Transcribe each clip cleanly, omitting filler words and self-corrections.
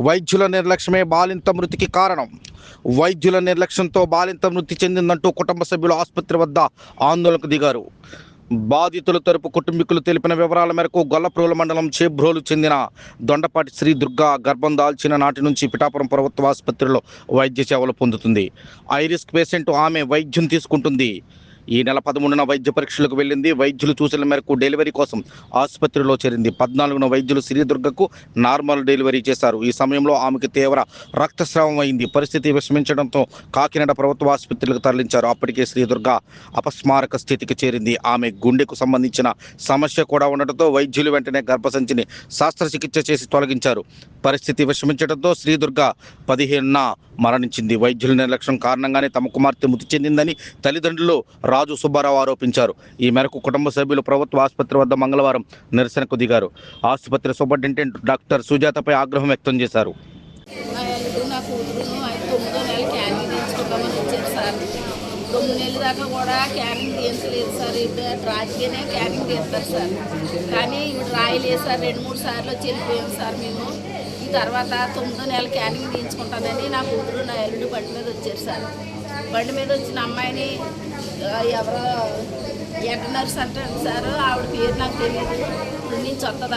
వైద్యుల నిర్లక్ష్యమే బాలింత మృతికి కారణం. వైద్యుల నిర్లక్ష్యంతో బాలింత మృతి చెందిందంటూ కుటుంబ సభ్యులు ఆసుపత్రి వద్ద ఆందోళనకు దిగారు. బాధితుల తరపు కుటుంబీకులు తెలిపిన వివరాల మేరకు గొల్లప్రోలు మండలం చేబ్రోలు చెందిన దొండపాటి శ్రీ దుర్గా గర్భం దాల్చిన నాటి నుంచి పిఠాపురం ప్రభుత్వ ఆసుపత్రిలో వైద్య సేవలు పొందుతుంది. ఐరిస్క్ పేషెంట్ ఆమె వైద్యం తీసుకుంటుంది. ఈ నెల 13న వైద్య పరీక్షలకు వెళ్ళింది. వైద్యులు సూచనల మేరకు డెలివరీ కోసం ఆసుపత్రిలో చేరింది. 14న వైద్యులు శ్రీదుర్గకు నార్మల్ డెలివరీ చేశారు. ఈ సమయంలో ఆమెకు తీవ్ర రక్తస్రావం అయింది. పరిస్థితి విషమించడంతో కాకినాడ ప్రభుత్వ ఆసుపత్రులకు తరలించారు. అప్పటికే శ్రీదుర్గ అపస్మారక స్థితికి చేరింది. ఆమె గుండెకు సంబంధించిన సమస్య కూడా ఉండటంతో వైద్యులు వెంటనే గర్భసంచిని శస్త్రచికిత్స చేసి తొలగించారు. పరిస్థితి విషమించడంతో శ్రీదుర్గ 15న మరణించింది. వైద్యుల నిర్లక్ష్యం కారణంగానే తమ కుమార్తె మృతి చెందిందని తల్లిదండ్రులు రాజు సుబ్బారావు ఆరోపించారు. ఈ మేరకు కుటుంబ సభ్యులు ప్రభుత్వ ఆసుపత్రి వద్ద మంగళవారం నిరసనకు దిగారు. ఆసుపత్రి సూపరింటెండెంట్ డాక్టర్ సుజాతపై ఆగ్రహం వ్యక్తం చేశారు. నా కూతురును 9వ నెల క్యానింగ్ తీయించుకుంటామని వచ్చారు సార్. 9 నెలల దాకా కూడా క్యానింగ్ తీయించలేదు సార్. ఇప్పుడు రాజకీయనే క్యానింగ్ తీస్తారు సార్. కానీ ఇప్పుడు రాయలేదు సార్. 2-3 సార్లు వచ్చి వెళ్ళిపోయాం సార్ మేము. ఈ తర్వాత 9వ నెల క్యానింగ్ తీయించుకుంటానని నా కూతురు నా ఎల్లుడు బండి మీద వచ్చారు సార్. బండి మీద వచ్చిన అమ్మాయిని ఎవరో నర్స్ అంటారు సార్. ఆవిడ పేరు నాకు తెలియదు. ఇప్పుడు నుంచి వస్తుంది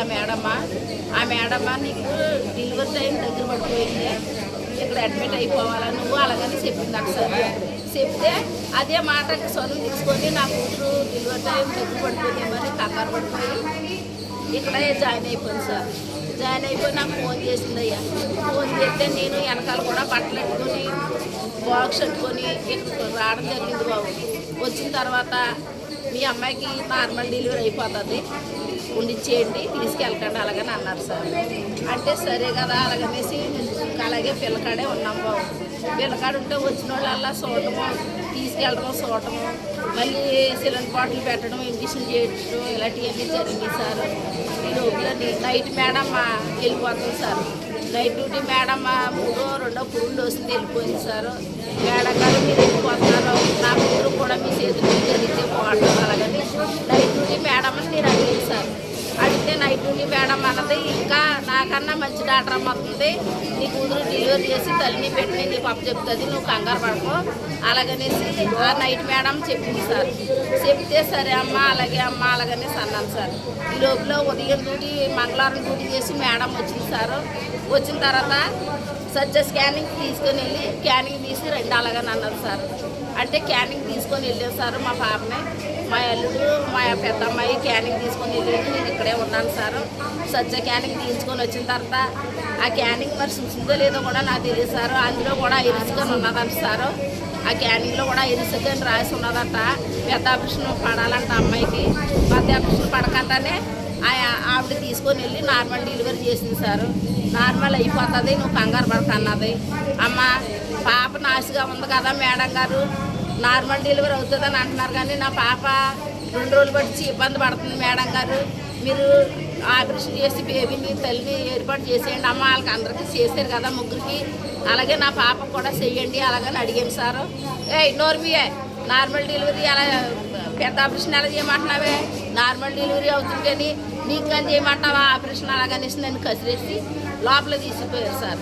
ఆ మేడమ్మ నీకు డెలివరీ టైం దగ్గర పడిపోయింది, ఇక్కడ అడ్మిట్ అయిపోవాలా నువ్వు అలాగని చెప్పింది అక్కడ సార్. చెప్తే అదే మాట చదువు తీసుకొని నా కూతురు డెలివరీ టైం దగ్గర పడిపోయింది మరి కంగారు పడిపోయి ఇక్కడే జాయిన్ అయిపోయింది సార్. జాయిన్ అయిపోయి నాకు ఫోన్ చేసింది అయ్యా. ఫోన్ చేస్తే నేను వెనకాల కూడా బట్టలు పెట్టుకొని బాక్స్ పెట్టుకొని ఇక్కడ రావడం జరిగింది బాబు. వచ్చిన తర్వాత మీ అమ్మాయికి నార్మల్ డెలివరీ అయిపోతుంది, ఉండిచ్చేయండి, తీసుకెళ్ళకండి అలాగని అన్నారు సార్. అంటే సరే కదా అలాగనేసి అలాగే పిల్లకాడే ఉన్నాం బాబు. పిల్లకాడు ఉంటే వచ్చిన వాళ్ళల్లా చూడటము, తీసుకెళ్ళడం చూడటము, మళ్ళీ సిలిండర్ బాటిల్ పెట్టడం, ఇంజక్షన్ చేయడం ఇలాంటివన్నీ జరిగింది సార్. ఈ లోపల నైట్ మేడం వెళ్ళిపోతుంది సార్. నైట్ డ్యూటీ మేడం 3వ 2వ పురుడు డోసులు వెళ్ళిపోయింది సార్. మేడం గారు మీరు వెళ్ళిపోతున్నారు, నా కూతురు కూడా మీ చేతులు జరిగితే పోవడం అలాగని నైట్ డ్యూటీ మేడం అని నేను అడిగాను సార్. అడిగితే నైట్ డ్యూటీ మేడం అన్నది ఇంకా నాకన్నా మంచి డాక్టర్ అమ్మ వస్తుంది, నీ కూతురు డెలివరీ చేసి తల్లిని పెట్టి నీకు అప్పు చెప్తుంది, నువ్వు కంగారు పడకు అలాగనేసి నైట్ మేడం చెప్పింది సార్. చెప్తే సరే అమ్మ అలాగనేసి అన్నాను సార్. ఈ లోపల ఉదయం డ్యూటీ మంగళవారం డ్యూటీ చేసి మేడం వచ్చింది సార్. వచ్చిన తర్వాత స్కానింగ్ తీసుకొని వెళ్ళి స్కానింగ్ తీసి రండి అలాగని అన్నారు సార్. అంటే స్కానింగ్ తీసుకొని వెళ్ళాను సార్. మా పాపని మా అల్లుడు మా పెద్ద అమ్మాయి స్కానింగ్ తీసుకొని వెళ్ళేది, నేను ఇక్కడే ఉన్నాను సార్. స్కానింగ్ తీసుకొని వచ్చిన తర్వాత ఆ స్కానింగ్ మరి చూసిందో లేదో కూడా నాకు తెలియదు సార్. అందులో కూడా ఇరుసుకొని ఉన్నదంట సార్. ఆ స్కానింగ్లో కూడా ఇరుసుకొని రాసి ఉన్నదంట. పెద్ద ఆపరేషన్ పడాలంట అమ్మాయికి. పెద్ద ఆపరేషన్ పడకంటానే ఆవిడ తీసుకొని వెళ్ళి నార్మల్ డెలివరీ చేసింది సార్. నార్మల్ అయిపోతుంది, నువ్వు కంగారు పడక అన్నది. అమ్మ పాప నాశగా ఉంది కదా మేడం గారు, నార్మల్ డెలివరీ అవుతుందని అంటున్నారు కానీ నా పాప 2 రోజులు బట్టి ఇబ్బంది పడుతుంది మేడం గారు, మీరు ఆపరేషన్ చేసి బేబీని తల్లిని ఏర్పాటు చేసేయండి అమ్మ. వాళ్ళకి అందరికీ చేశారు కదా ముగ్గురికి, అలాగే నా పాప కూడా చెయ్యండి అలాగని అడిగాను సార్. నోర్మియే నార్మల్ డెలివరీ అలా పెద్ద ఆపరేషన్ ఎలా చేయమంటున్నావే, నార్మల్ డెలివరీ అవుతుంటేని నీకు కానీ చేయమంటావా ఆపరేషన్ అలాగనేసి నన్ను కసిరేసి లోపల తీసుకుపోయారు సార్.